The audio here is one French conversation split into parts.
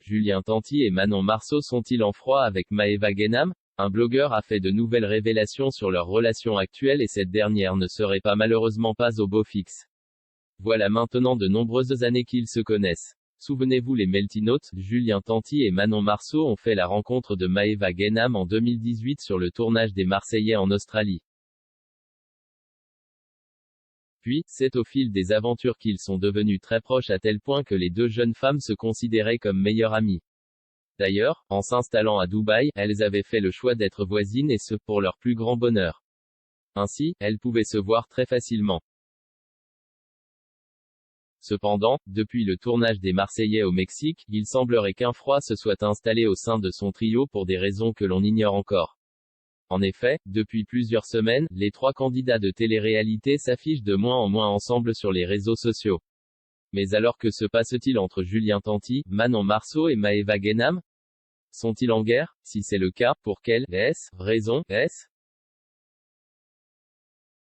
Julien Tanti et Manon Marceau sont-ils en froid avec Maëva Guénam? Un blogueur a fait de nouvelles révélations sur leur relation actuelle et cette dernière ne serait malheureusement pas au beau fixe. Voilà maintenant de nombreuses années qu'ils se connaissent. Souvenez-vous les Meltinotes, Julien Tanti et Manon Marceau ont fait la rencontre de Maëva Guénam en 2018 sur le tournage des Marseillais en Australie. Puis, c'est au fil des aventures qu'ils sont devenus très proches à tel point que les deux jeunes femmes se considéraient comme meilleures amies. D'ailleurs, en s'installant à Dubaï, elles avaient fait le choix d'être voisines et ce, pour leur plus grand bonheur. Ainsi, elles pouvaient se voir très facilement. Cependant, depuis le tournage des Marseillais au Mexique, il semblerait qu'un froid se soit installé au sein de son trio pour des raisons que l'on ignore encore. En effet, depuis plusieurs semaines, les trois candidats de télé-réalité s'affichent de moins en moins ensemble sur les réseaux sociaux. Mais alors que se passe-t-il entre Julien Tanti, Manon Marceau et Maëva Guénam? Sont-ils en guerre? Si c'est le cas, pour quelle raison est-ce?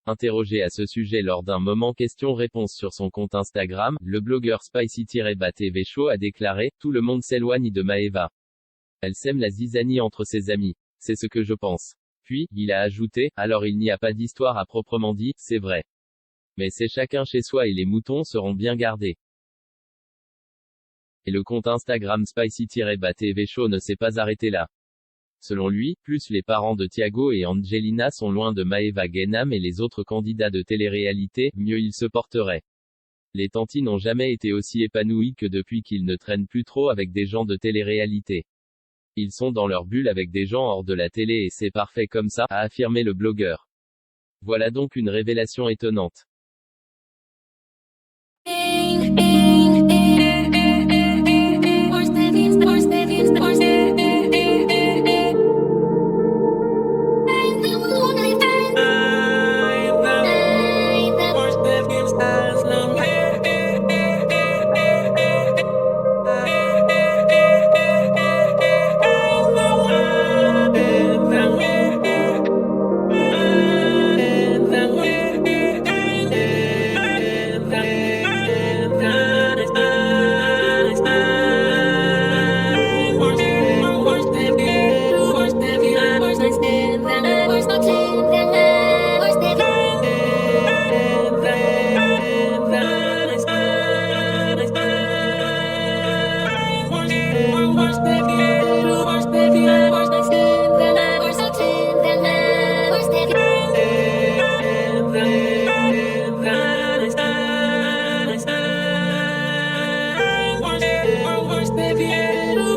Interrogé à ce sujet lors d'un moment questions-réponses sur son compte Instagram, le blogueur Spicy-TV Show a déclaré « Tout le monde s'éloigne de Maëva. Elle sème la zizanie entre ses amis. C'est ce que je pense. » Puis, il a ajouté « Alors il n'y a pas d'histoire à proprement dit, c'est vrai. Mais c'est chacun chez soi et les moutons seront bien gardés. » Et le compte Instagram Spicy-TV Show ne s'est pas arrêté là. Selon lui, plus les parents de Thiago et Angelina sont loin de Maëva Guénam et les autres candidats de télé-réalité, mieux ils se porteraient. Les Tanti n'ont jamais été aussi épanouis que depuis qu'ils ne traînent plus trop avec des gens de télé-réalité. Ils sont dans leur bulle avec des gens hors de la télé et c'est parfait comme ça, a affirmé le blogueur. Voilà donc une révélation étonnante.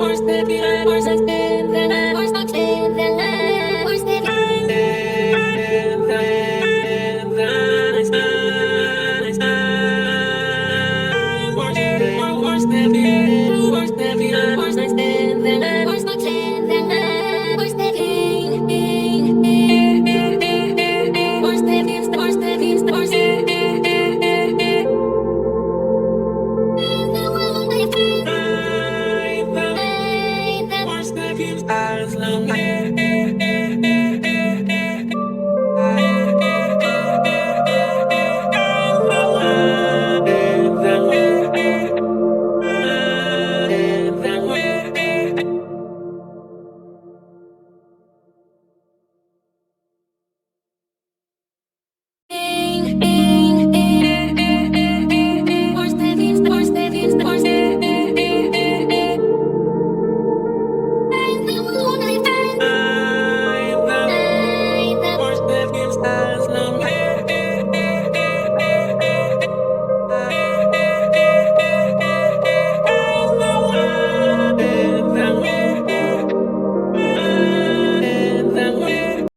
Worst, baby, worst,